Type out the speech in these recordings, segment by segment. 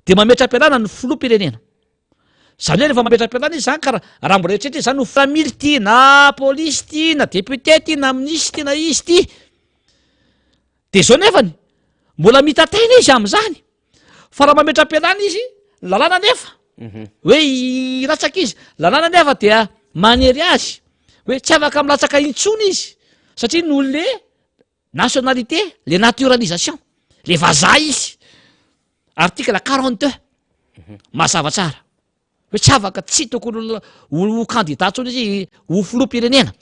de mametram-pialana ny filoam-pirenena. Zany hoe rehefa mametram-pialana izy zany karaha raha mbo rehetrrehetra zany no family ty na polisy ty na député ty na ministre ty na izy ty de zao nefany mbola mitataina izy am'zany fa raha mametram-pialana izy lalàna nefa hoe ilatsaka izy lalàna nefa dia manery azy hoe tsy afaka milatsaka intsony izy satria noho le nationalité le naturalisation le vazaha izy article 42 mazava tsara hoe tsy afaka tsy tokony ho candidat tsony izy ho filoam-pirenena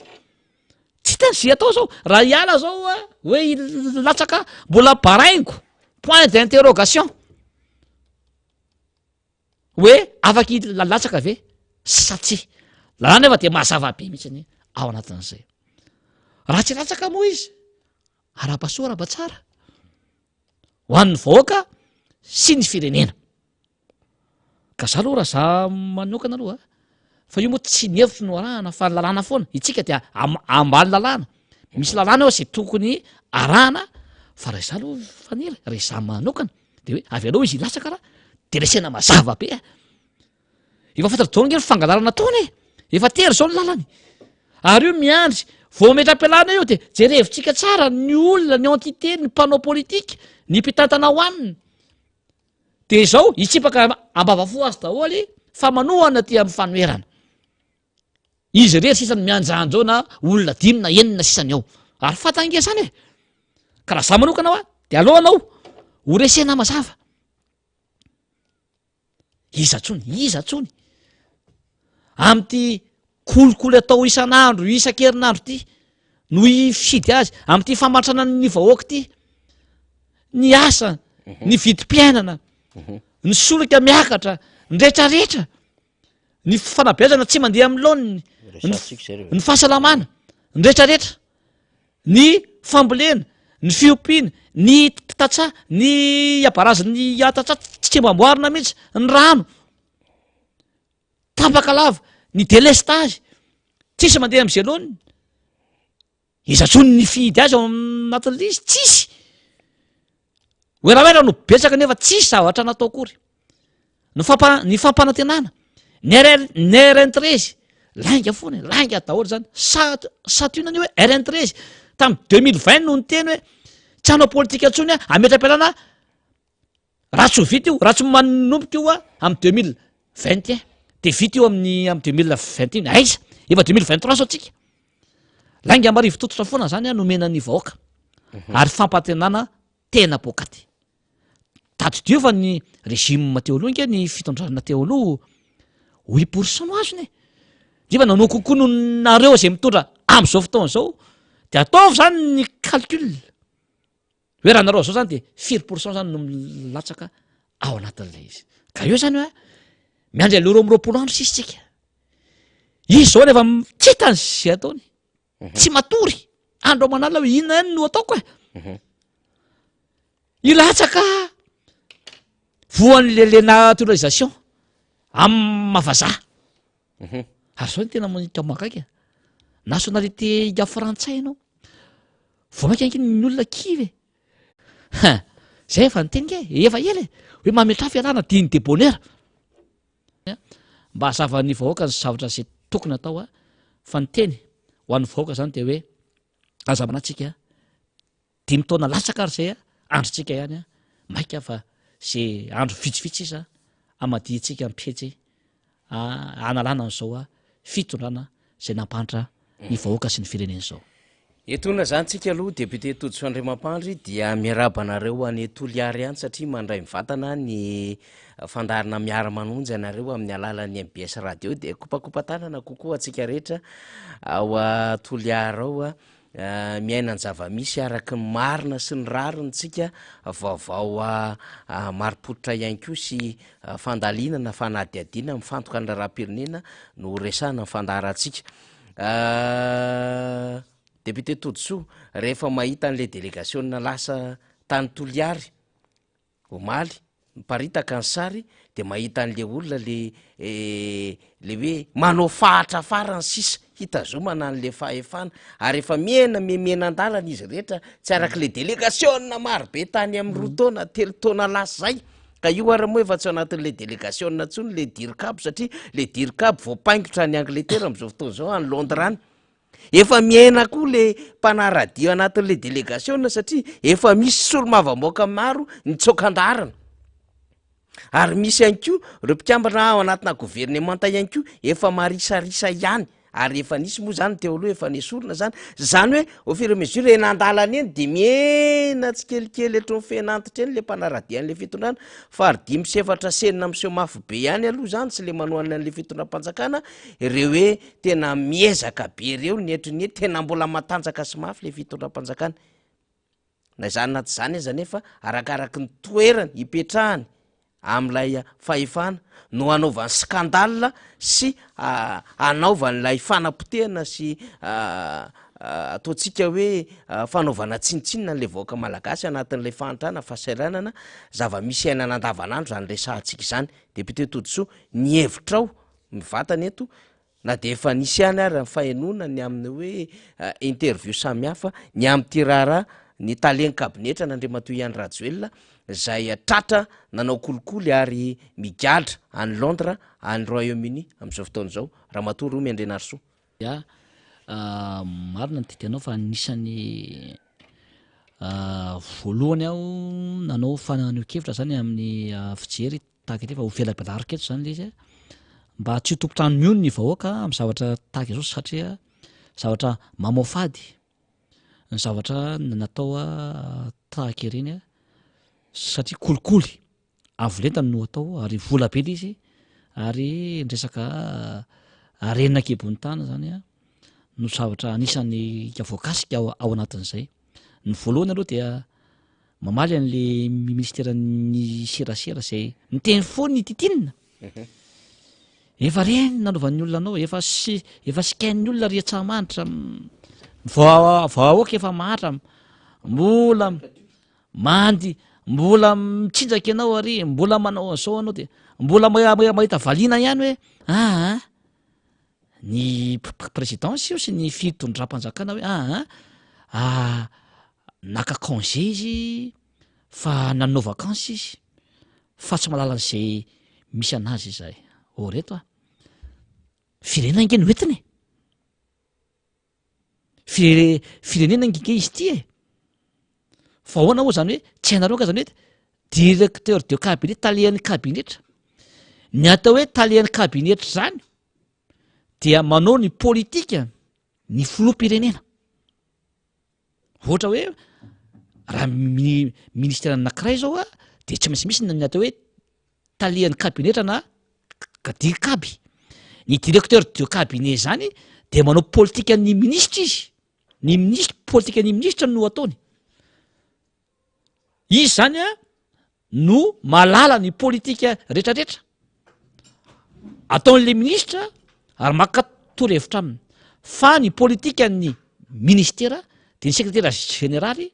tsy tany zy atao zao raha hiala zao hoe latsaka mbola baraingo point d'interrogation hoe afaky latsaka ve satsia lalàna nefa de mazava be mihitsy ao anatin'izay raha tsy latsaka moa izy ara-pasoa raha tsara ho an'ny vahoaka sy ny firenena ka za aloha raha za manokana aloha fa io moa tsy ny hevitry no arahana fa ny lalàna foana itsika dia ambany lalàna misy lalàna eo zay tokony arahana fa raha za aloha fanera re za manokana de hoe avy anao izy ilatsaka raha de resena mazava be efa fantatra dao nge fangalarana taona efa tery zao ny lalany ary io miandry vao metram-pialana io de jerevitsika tsara ny olona ny entité ny mpanao politika ny mpitantana ho aminy de zao hitsipaka ambavafo azy daholy fa manohana ty amin'ny fanoerana izy rehetra sisany mianjanjao na olona 5 na 9 sisany ao ary fatangesany ka raha za manokana hoa de alohanao ho resena mazava iza tsony am'ty kolikoly atao isan'andro isan-kerinandro ty no ifidy azy am'ty famantrana ny vahoaka ty ny asa ny vidim-piainana ny solika miakatra ny rehetrarehetra ny fanabeazana tsy mandeha amin'ny laoniny ny fahasalamana ny rehetrarehetra ny fambolena ny fiompiana ny tatsa ny abarazy ny atatsa tsy mbamboarina mihitsy ny rano tampaka lava ny délestage tsisy mandeha am'zay laoniny izatsony ny fidy azy ao anatin'le izy tsisy hoe raha hoe raha no betsaka nefa tsisy zavatra natao kory ny fampanantenana ny RN13 lainga foana lainga daholo zany sationany hoe RN13 tamy 2020 no ny teny hoe tsy hanao politika antsony ametram-pialana raha tsy ho vita io raha tsy manomboka io amy 2021 de vita io amy 2021 aiza efa 2023 sao tsika lainga marivo tototra foana zany nomena ny vahoaka ary fampantenana tena pokaty tato dio fa ny régime teo aloha nge ny fitondrana teo aloha 8% no azony nefa nanao kokoa no nareo zay mitondra am'izao fotoana zao de ataovy zany ny calcul hoe raha nareo zao zany de 4% zany no milatsaka ao anatin'le izy ka eo zany hoe miandry le roapolo andro sisy tsika izy zao nefa tsy hitany zay ataony tsy matory andro manala hoe inona any no ataoko ilatsaka voan'le naturalisation amy mavazaha ary zao ny tena manika makaiky nationalité ya frantsay anao vo maika ankiny ny olona kivy zay efa ny teny ke efa ela hoe mametra fialana diny de bonheur mba hazava ny vahoaka ny zavatra zay tokony atao fa ny teny ho an'ny vahoaka zany de hoe azamanatsika 5 taona latsaka ary zay androtsika ihany maika fa zay andro vitsivitsy izy amaditsika mihetsy analana n'zao fitondrana zay nampanitra ny vahoaka sy ny firenena zao etona zany tsika aloha député Todisao Andriamampandry dia miarabanareo any Toliary any satria mandray mivatana ny fandarina miara-manonjy anareo amin'ny alalan'ny MBS radio de kopakopatanana kokoa atsika rehetra ao Toliary ao miaina ny zava-misy araky ny marina sy ny rariny tsika vaovao maripototra ihany koa sy fandalinana fanadiadiana mifantoka ny raharam-pirenena no resana ny fandaratsika député Todisao rehefa mahita an'le délégation lasa tany Toliary omaly miparitaka ny sary de mahita an'le olona le hoe manao fahatra farany sisa hitazomana an'le fahefana ary efa miena andalana izy rehetra tsy araky le délégation maro be tany amin'ny 2 taona 3 taona lasa zay ka io ary moa efa tsy anatin'le délégation ntsony le dircab satria le dircab voapaingotra ny angletera am'izao fotoana zao any Londres efa miaina koa le mpanaradio anatin'le délégation satria efa misy solo-mavamoaka maro nitsokan-darana ary misy ihany koa reo mpikambana ao anatina gouvernementa ihany koa efa marisarisa ihany ary efa nisy moa zany teo aloha efa nisorona zany hoe au fur et à mesure enandalana eny de miena tsy kelikely etrony fenantitra eny le mpanaradia an'le fitondrana fa ary 5 senina miseho mafy be ihany aloha zany tsy le manoana an'le fitondram-panjakana ireo hoe tena miezaka be ireo netriny tena mbola matanjaka sy mafy le fitondram-panjakana na zany naty zany aza nefa arakaraky ny toerany hipetrahany am'lay fahefana no anaovany skandala sy anaovan'lay fanapotehana sy ataotsika hoe fanaovana tsinitsinina n'le vaoaka malagasy anatin'lay fahantrana fahasaranana zava-misy ainana andavanandro zany resahantsika zany député Totosoa ny hevitrao mivatany eto na de efa nisy ihany ary fahenona ny amin'ny hoe interview samihafa ny am'ty raharaha ny taleny kabinetra n'Andriamatoa Iany Rajoelina zay tratra nanao kolikoly ary migadra any Londres any Royaume-Uni am'izao fotoana zao ramatoa Roa Miandrenarsoa. Ya marina ny titanao fa anisany voalohany aho nanao fananikevitra zany amin'ny fijery tahaka ity fa ho felabelarika eto zany le izy mba tsy ho tompotrano miony ny vahoaka amin'ny zavatra tahaka izao satria zavatra mamofady ny zavatra natao tahaka ireny satria kolikoly avolentany no atao ary vola be izy ary ndresaka arenina kebony tany zany no zavatra anisany voakasika ao anatin'izay ny voalohany aloha dia mamaly an'le ministera ny serasera zay miteny foana ny titinina efa reny nanaovan'ny olona anao efa sikain'ny olona rehetsamanitra vahoaka efa mahatra mbola mandy mbola mitsinjaka ianao ary mbola manao an'izao anao de mbola mahita valiana ihany hoe ny présidence io sy ny fitondram-panjakana hoe naka congé izy fa nanao vakansy izy fa tsy malala an'izay misy anazy izay reto firenena nge no entiny firenena ngike izy ty fa ahoana moa zany hoe tsy hainareo ka zany hoe directeur de cabinet talian'ny kabinetra ny atao hoe talian'ny kabinetra zany dia manao ny politika ny filoham-pirenena ohatra hoe raha ministera anankiray zao de tsy maintsy misy ny atao hoe talian'ny kabinetra na dikaby ny directeur de cabinet zany de manao politika ny ministra izy ny ministra politika ny ministra no ataony izy zany no malala ny politika rehetrarehetra ataon'le ministra ary maka toro-hevitra aminy fa ny politika ny ministera de ny secrétaire généraly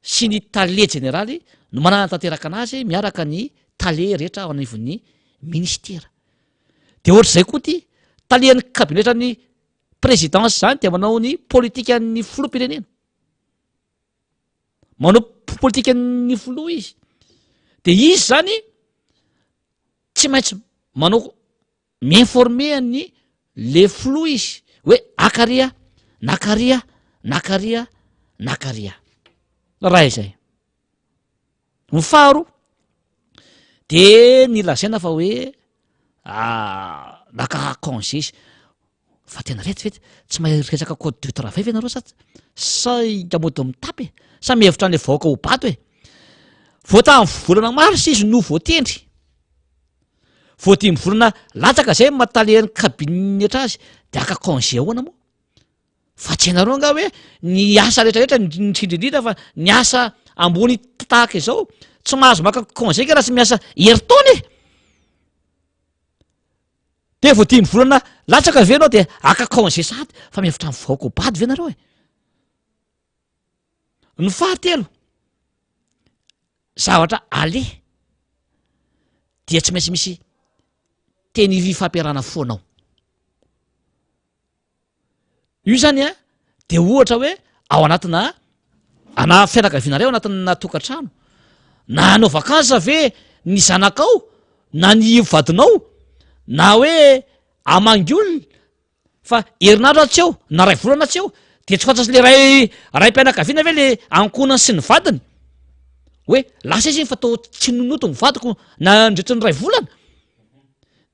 sy ny tale généraly no manana tanteraka anazy miaraka ny tale rehetra ao anivon'ny ministera de ohatr'izay koa ty talian'ny kabinetra ny présidence zany de manao ny politika ny filoham-pirenena manao politika ny filoha izy de izy zany tsy maintsy manao miinforme ny le filoha izy hoe akaria nakaria raha izay ny faharo de ny lazaina fa hoe naka congé izy fa tena rety vety tsy maresaka code du travail ve nareo sa ikamody mitapy sa mihevitra an'le vahoaka ho bato voatany volana mars izy no voatendry voadimy volana latsaka zay matalian'ny kabinetra azy de aka congé ahoana moa fa tsy hainareo nga hoe ny asa rehetrarehetra nitsindrindrindra fa ny asa ambony tahaka izao tsy mahazo maka congé ka raha tsy miasa heritaony de voadimy volana latsaka ve anao de aka congé sady fa mihevitra ny vahoaka ho bady ve nareo ny fahatelo zavatra ale dia tsy maintsy misy teny fampiarana foanao io zany de ohatra hoe ao anatina fianakavianareo anatina tokantrano na anao vakansa ve ny zanakao na ny vadinao na hoe amangy olona fa herinandro atsy eo na ray volana atsy eo de tsy fantasy le ray mpianakaviana ve le ankonany sy ny vadiny hoe lasa izy iny fa tao tsy nonoto ny vadiko na ndretry ny ray volana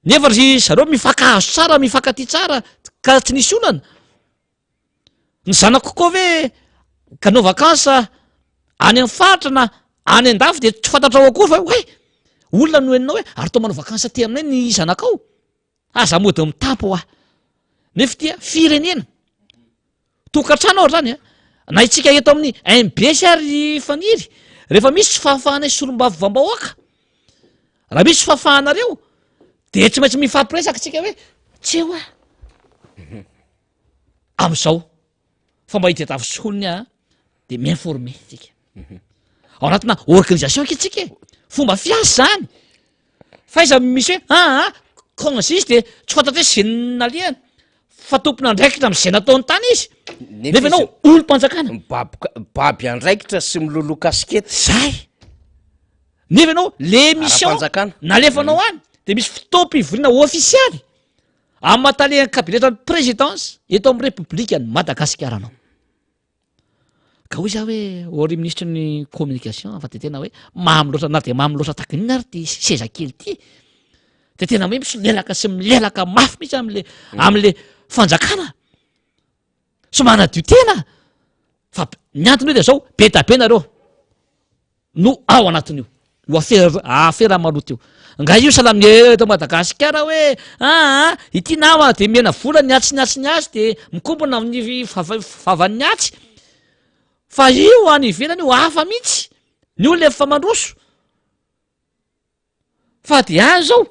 nefa ry zareo mifankahazo tsara mifankaty tsara ka tsy nisy olana ny zanako koa ve ka nao vakansa any amin'ny faritra na any an-dafy de tsy fantatra ao akory fa hoe olona no enina hoe ary tao manao vakansa ty aminay ny zanakao aza mody mitampo ah nefa tia firenena tokantrano ary zany a na itsika eto amin'ny MBS ary faniry rehefa misy tsy fahafahanay solom-bavy vambahoaka raha misy fahafahanareo de tsy maintsy mifampiresaka tsika hoe tsy eo a am'izao fa mba hitadiavy solony a de miinforme tsika ao anatina organisation kitsika fomba fiasa zany fa iza misy hoe consiste de tsy fantatra hoe zenalihana fa tompona andraikitra am'izay nataony tany izy nefa ianao olo-mpanjakana baby andraikitra sy milolo kasikety zay nefa ianao le mission nalefanao any de misy fitaom-pivoriana ofisialy amin'ny mahatalehan'ny kabinetra ny présidence eto amin'ny république ny Madagasikara anao ka hoy za hoe ry ministre ny communication fa de tena hoe mamy loatra na de mamy loatra taky nina ary ty seza kely ty de tena hoe misy lelaka sy milelaka mafy mihitsy am'le fanjakana so manadio tena fa ny antony hoe de zao be tabe nareo no ao anatin'io no afera maloto io nga io salaminy eto Madagasikara hoe ity nama de mena vola ny atsy de mikombona amin'ny favan'ny atsy fa io any ivelany io hafa mihitsy ny olona efa mandroso fa de any zao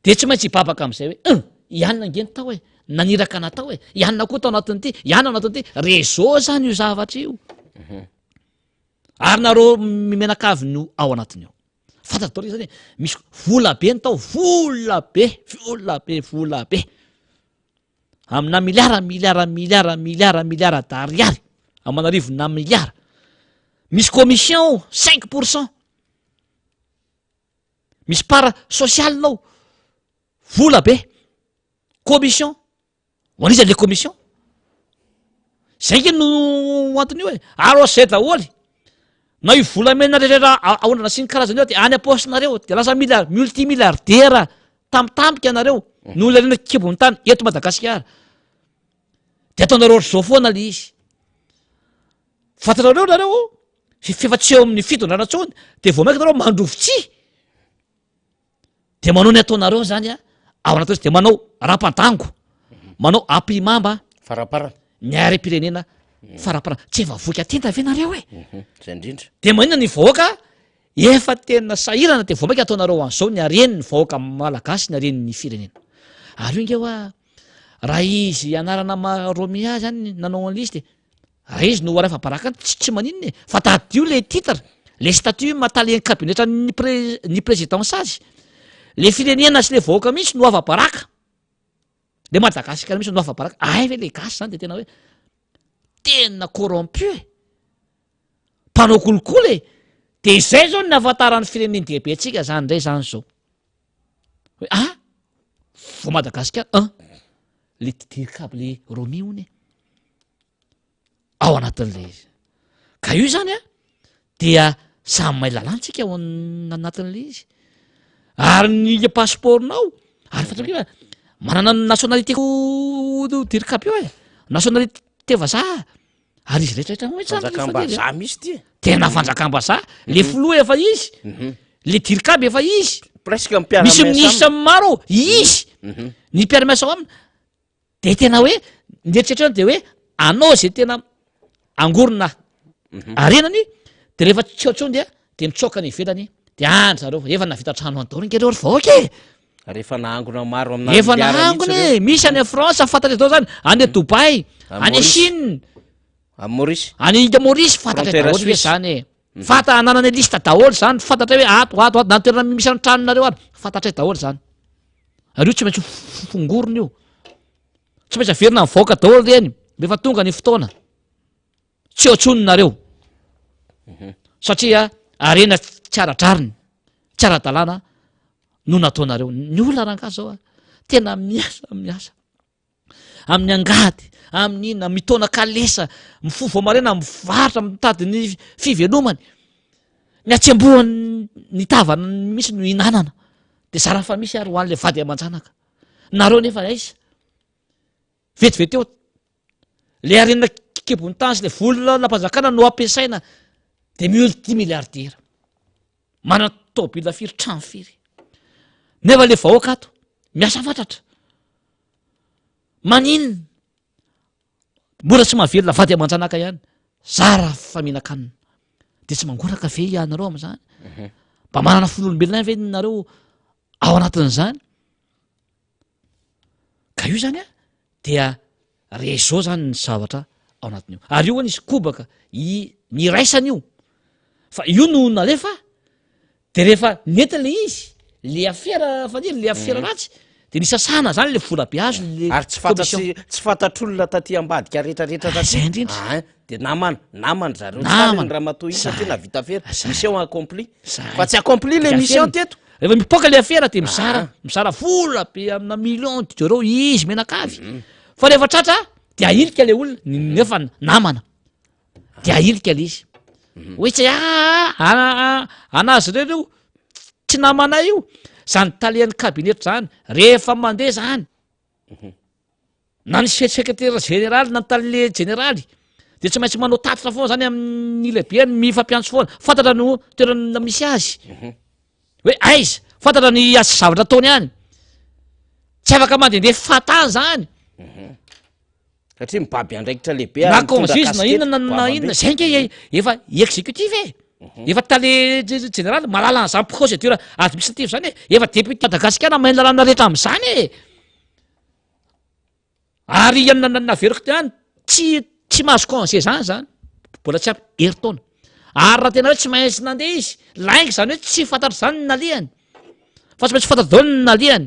de tsy maintsy hibabaka am'izay hoe ianina ngeny tao hoe naniraka natao hoe ianina koa tao anatin'ity ianina anatin'ity réseau zany io zavatra io ary nareo mimenakavy no ao anatin'io fantatao reka zany misy vola be ny tao vola be amina miliara d'ariary amanarivo na miliara misy commission 5% misy para social nao vola be commission hoan'iza le commission zay ke no anton'io hoe aro zay daholy na io volamena rehetra aondrana sy ny karazany eo de any apostinareo de lasa multimilliardaire tamitampika anareo no olona rena kibony tany eto Madagasikara de ataonareo zao foana le izy fantatrareo nareo fefa tsy eo amin'ny fitondrana tsony de vao maika nareo mandrovitsy de manao ny ataonareo zany a ao anatin'izy de manao rapadango manao ampimamba farapara miary pirenena farapara tsy efa voky atenta ve nareo zay indrindra de manina ny vahoaka efa tena sahirana de vao maika ataonareo an'izao ny areny ny vahoaka malagasy ny areny ny firenena ary io ingeo a raha izy anarana maromia zany nanao an'le izy de raha izy no refa baraka tsy maninona fa tadio le titre le statut matalehan'ny kabinetra ny présidence azy le firenena sy le vahoaka mihitsy no ava-baraka le Madagasikara mihitsy no ava-baraka ay ve le gasy zany de tena hoe tena corrompu mpanao kolikoly de zay zao ny afantaran'ny fireneny dehibe atsika zany indray zany zao hoe vo Madagasikara le dirikable le romi ony ao anatin'le izy ka io zany a dia samy mahay lalantsika ao anatin'le izy ary ny passeportnao ary fatraka manana ny nationalité dirikable io nationalité vazaha ary izy rehetrarehetra fanjakambazaha misy ty tena fanjakambazaha le filoha efa izy le dirikable efa izy presque misy ministre maro izy ny mpiara-miasa ao amina de tena hoe nieritreretrany de hoe anao zay tena angorona arenany de rehefa tsy aotsony dia de mitsoka ny ivelany de andry zareo efa navita trano antaony nge reo ry vahoaka rehefa nahangona maro efa nahangony misy any France fantatra zao zany any Dubai any Chine Maurice any Maurice fantatra daholo hoe zany fata ananany lista daholo zany fantatra hoe ato na toerana misy any tranonareo ary fantatra daholo zany ary io tsy maintsy fongorony io tsy maintsy averina ny vahoaka daholo reny rehefa tonga ny fotoana tsy aotsononareo satria arena tsy aradrariny tsy ara-dalàna no nataonareo. Ny olona rangahy zao a tena miasa amin'ny angady amin'ina mitona kalesa mifofo amarena mivaritra mitady ny fivelomany ny atsembohany ny tavana misy no hinanana de zara fa misy ary ho an'le vady aman-janaka nareo nefa aiza vetivety eo le arenina kikebony tany sy le volona lampanjakana no ampiasaina de multimilliardaire mana tôbila firy trano firy nefa le vahoaka ato miasa fatratra maninona mora tsy mahavelona vady aman-janaka ihany zara faminakanina de tsy mangoraka ve ianareo am'izany mba manana fololombelona any ve nareo ao anatin'izany ka io zany a dia rezao zany ny zavatra ao anatin'io ary io nisy kobaka ny raisany io fa io no nalefa de rehefa nety le izy le afera faniry le afera ratsy de nisasana zany le vola be azo le ary tsy fantatr'olona taty ambadika rehetrarehetra zay indrindra de namany zareo tsara ny ramatoa iny satria navita fera mission accompli fa tsy accompli le mission teto rehefa mipoka le afera de misara vola be amina million dioreo izy menakavy fa rehefa tratra de ailika le olona nefa namana de ailika le izy hoe tsy anazy reo tsy namana io zany talian'ny kabinet zany rehefa mandeha zany na nisy secrétaire généraly na tale généraly de tsy maintsy manao tatitra foana zany amin'ny lehibeany mifampiantso foana fantatra no toerana misy azy hoe aiza fantatra ny asa zavatra ataony any tsy afaka mandendeha fatany zany satria mibaby andraikitra lehibe na consiste na inona na inona zay nge efa exécutif efa tale général malala an'izany procédure administrative zany efa député Madagasikara mahay lalàna rehetra am'izany ary naveriko tany tsy mahazo conseil zany mbola tsy ampy heritaona ary raha tena hoe tsy maintsy nandeha izy laingy zany hoe tsy fantatra zany ny nalehany fa tsy maintsy fantatra dao ny nalehany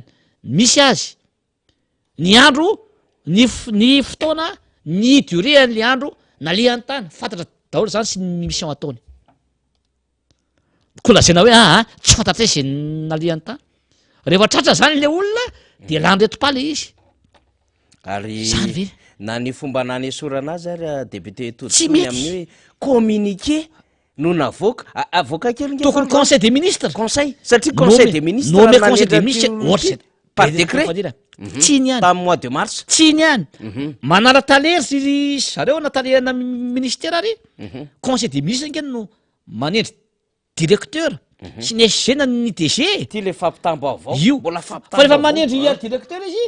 misy azy ny andro ny fotoana ny durée an'le andro nalehany tany fantatra daholo zany sy ny mission ataony ko lazaina hoe tsy fantatra izay nalehany tany rehefa tratra zany le olona de landreto-paly izy ary zany ve na ny fomba nany esorana azy ary député Todisony amin'ny hoe communiqué no navoaka avoaka kely tokony conseil des ministres conseil satria conseil des ministres nommé conseil des ministres ohatra par décret tsy ny any tamin'ny mois de mars tsy ny any manara-talery sy zareo natalehana ministère ary conseil des ministres nkeny no manendry directeur sy ny SG na ny DG ty le fampitambo avao io mbola fa rehefa manendry directeur izy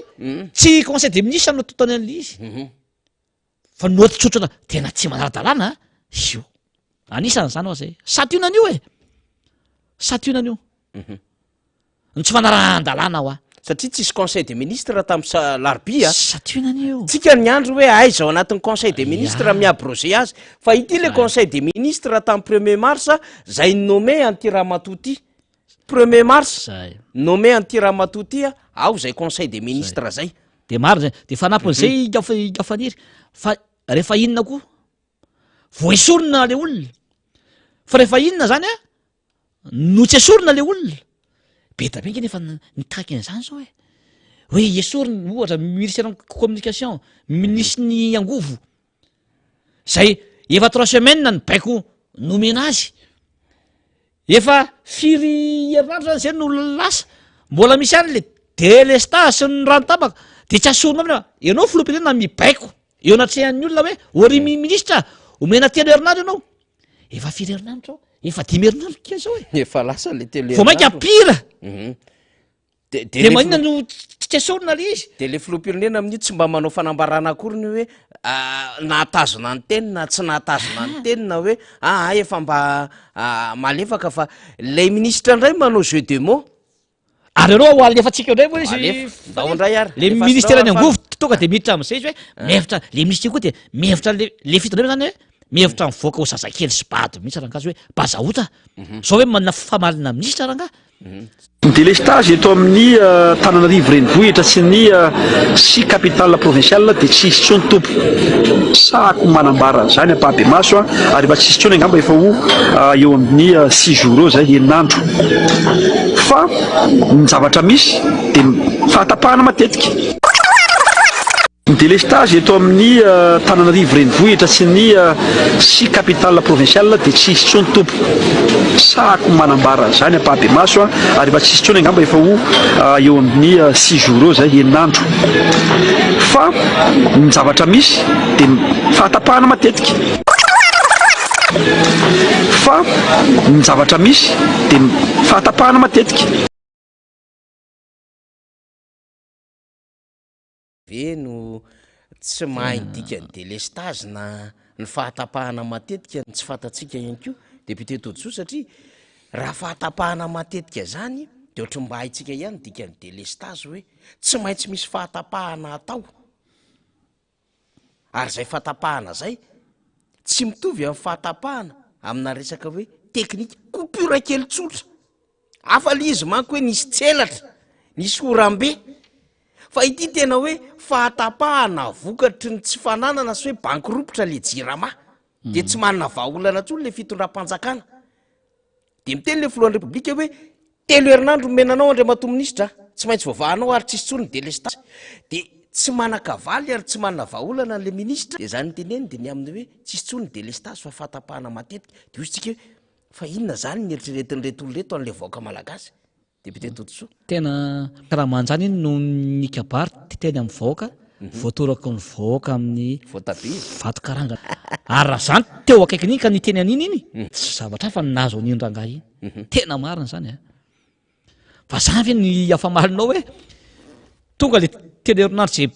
tsy conseil des ministres no totony an'le izy fa noatitsotrona tena tsy manara-dalàna io anisan'izany ao zay sationan'io sationan'io ny tsy fanarahan-dalàna ao satria tsisy conseil des ministres raha tamin'ny larobia sationan'io tsika ny andro hoe aiza ao anatin'ny conseil des ministres miabrosé azy fa ity le conseil des ministres raha tamin'ny 1er mars zay nommé anty Ramatouty 1er mars nommé anty Ramatouty ao zay conseil des ministres zay de maro zay de fanampin'izay igafaniry fa rehefa inona koa voesorona le olona fa rehefa inona zany no tsy esorina le olona be da be nge nefa nitaky an'izany zao hoe esorina ohatra ministère communication minisy ny angovo zay efa 3 semaines ny baiko nomena azy efa firy herinandro zany zay no lasa mbola misy any le délestage sy ny ranotabaka de tsy asorina amina ianao filoam-pirenena mibaiko eo anatrehan'ny olona hoe orimi ministre omena telo herinandro ianao efa firy herinandro zao efa 10 herinandro ke zao efa lasa le telo fo mainka apira de manina no tsy asorina le izy de le filoam-pirenena amin'io tsy mba manao fanambarana akory ny hoe nahatazona ny tenina tsy nahatazona ny tenina hoe efa mba malefaka fa le ministre indray manao jeu de mots ary anao ho alefatsika ndray moa izy ndao ndray ary le ministère ny angovo tonga de miditra am'izay izy hoe mihevitra le ministre koa de mihevitra le fitanreo zany hoe mihevitra mivoaka ho zazakely sy bady mihitsy rangazy hoe bazaota zao hoe manana famalina minisitra ranga ny délestage eto amin'ny Tananarivo renivohitra sy ny sy capitale provinciale dia tsy hisy tsony tompo sahako manambara zany ampahabemaso ary efa tsy hisy tsony angamba efa ho eo amin'ny 6 jours eo zay heninandro fa ny zavatra misy dia fahatapahana matetika ny délestage eto amin'ny Tananarivo renivohitra sy ny sy capitale provinciale dia tsy hisy tsony tompo sahako manambara zany ampahabemaso ary efa tsy hisy tsony angamba efa ho eo amin'ny 6 jours eo zay heninandro fa ny zavatra misy dia fahatapahana matetika fa ny zavatra misy dia fahatapahana matetika no tsy mahay dika ny délestage na ny fahatapahana matetika ny tsy fantatsika ihany koa député Todsoa satria raha fahatapahana matetika zany de ohatry mba haitsika ihany dika ny délestage hoe tsy maintsy misy fahatapahana atao ary zay fahatapahana zay tsy mitovy amin'ny fahatapahana amina resaka hoe teknika coupure kely tsotra afa le izy manko hoe nisy tselatra nisy orambe fa ity tena hoe fahatapahana vokatry ny tsy fananana sy hoe bankiropitra le jirama de tsy manana vahaolana tsony le fitondram-panjakana de miteny le filohan'ny repoblika hoe telo herinandro menanao andriamatoa minisitra tsy maintsy voavahanao ary tsisy tsony délestage de tsy manakavaly ary tsy manana vahaolana le ministra de zany teneny de ny amin'ny hoe tsisy tsony délestage fa fahatapahana matetika de ozy tsika hoe fa inona zany ny eritreretin'ny retolo reto an'le vahoaka malagasy député Todsoa tena karaha manjany iny no ny kabary teny amin'ny vahoaka voatorako ny vahoaka amin'ny voatabia vato karangana ary raha zany teo akaikiny iny ka ny teny an'iny iny tsy zavatra fa nazo an'iny rangahy iny tena marina zany fa zany ve ny afamalinao hoe tonga le teny herinandro zay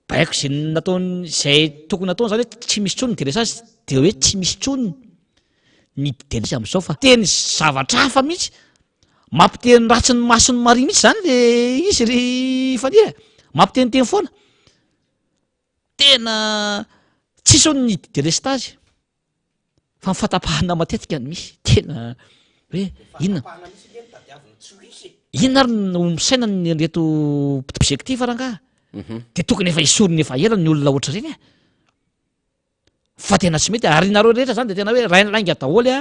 baiko zay nataony zay tokony nataony zany hoe tsy misy tsony ny délestage de hoe tsy misy tsony ny délestage am'izao fa teny zavatra hafa mihitsy mampiteny ratsy ny masony mari mihitsy zany le izy ry fania mampiteniteny foana tena tsisy ny délestage fa mifatapahana matetika ny misy tena hoe inona inona ary no misaina ny reto objectif rangaha de tokony efa isorony efa ela ny olona oatra reny fa tena tsy mety ary nareo rehetra zany de tena hoe rainlainga daholy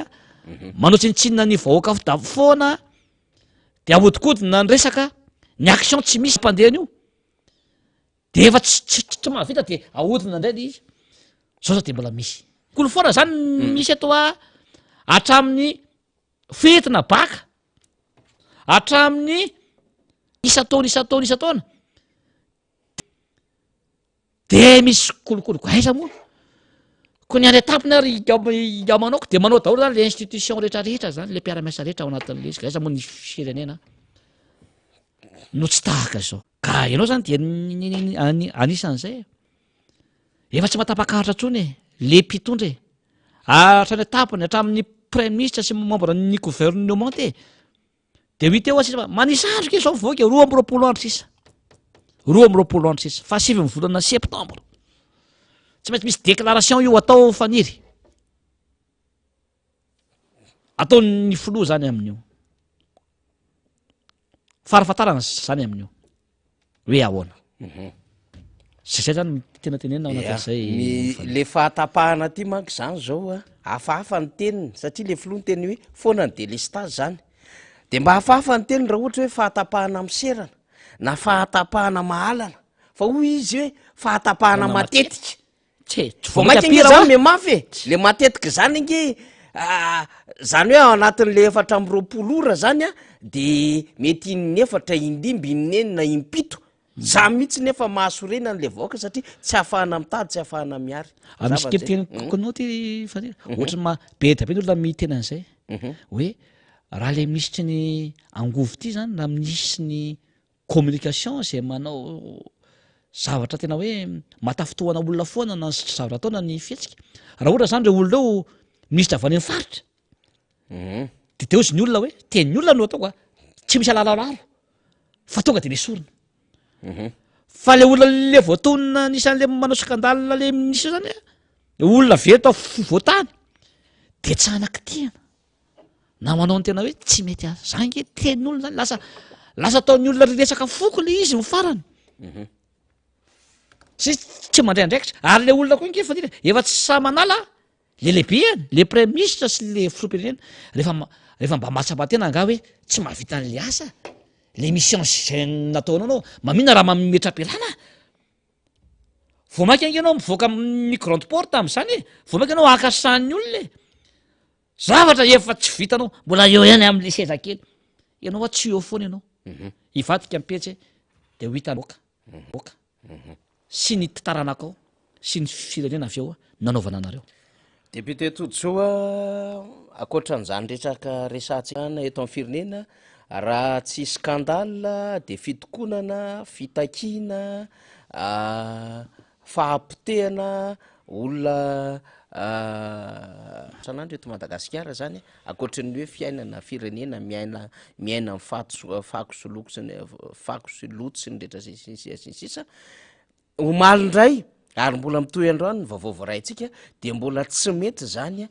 manao tsinitsinina ny vahoaka fda foana de ahodikodina ny resaka ny action tsy misy mpandehany io de efa tsy mahavita de ahodina indray le izy zao za de mbola misy kolo foana zany misy atao hatramin'ny fetina baka hatramin'ny isataona de misy kolokolo aiza moa ko ny any etapiny ary amanao de manao daholo zany le institution rehetrarehetra zany le mpiaramiasa rehetra ao anatin'le izy aiza moa ny firenena no tsy tahaka zao ka ianao zany de anisan'izay efa tsy matapa-kahatra tsony le mpitondra hatrany etapiny hatramin'ny premier ministre sy membre ny gouvernement de hita eo asisa manisandrika zao voaka 12 andro sisa 12 andro sisa fa 7 volana septembre tsy maintsy misy déclaration io atao faniry ataony filoha zany amin'io farafatarana zany amin'io hoe ahoana zay zany tena tenenina ao anatin'izay le fahatapahana ty manko zany zao hafahafa ny teniny satria le filoha ny teny hoe foana ny délestage zany de mba hafahafa ny teniny raha ohatra hoe fahatapahana miserana na fahatapahana mahalana fa hoy izy hoe fahatapahana matetika fa mainka nge zany me mafy le matetika zany nge zany hoe anatin'le 4 ora zany de mety in'ny 4 indimby inenina impito za mihitsy nefa mahasorena n'le vahoaka satria tsy hafahana mitady tsy hafahana miary misy keliteny kokonao ty fanira ohatra be dabe ny olona mitena an'izay hoe raha le misitry ny angovo ty zany raha misy ny communication zay manao zavatra tena hoe matafitohana olona foana na zavatra ataona ny fihetsika raha ohatra zany re olona eo misitra avy any amin'ny faritra de teo izy ny olona hoe teny olona no ataoko tsy misy alalalaro fa tonga de misorona fa le olona le voatonina nisan'le manao skandale le ministre zany olona veto voatany de tsy anankitiana na manao ny tena hoe tsy mety azy zange tenyolona zany lasa taon'ny olona resaka foko le izy farany tsy mandray andraikitra ary le olona koa ngefa efa tsy sa manala le lehibeany le premier ministre sy le filoam-pirenena rehefa mba matsabatena anga hoe tsy mahavita an'le asa le mission zay nataonao anao mamina raha mametra-pialana vo mainka angenao mivoaka amin'ny grande porte am'zany vo mainka anao akasan'ny olona zavatra efa tsy vitanao mbola eo ihany am'le seza kely ianao a tsy eo foana ianao ivadika mipetsy de ho hitanoka oka sy ny titaranakao sy ny firenena avy eo nanaovana anareo député Todsoa akoatra an'izany retraka resantsika eto amin'ny firenena raha tsy scandale de fitokonana fitakiana fahampitehana olona sanandro eto Madagasikara zany akoatran'ny hoe fiainana firenena miaina ny fakosoloto sy ny rehetra sisa omaly indray ary mbola mitoy androany ny vaovao voaraintsika de mbola tsy mety zany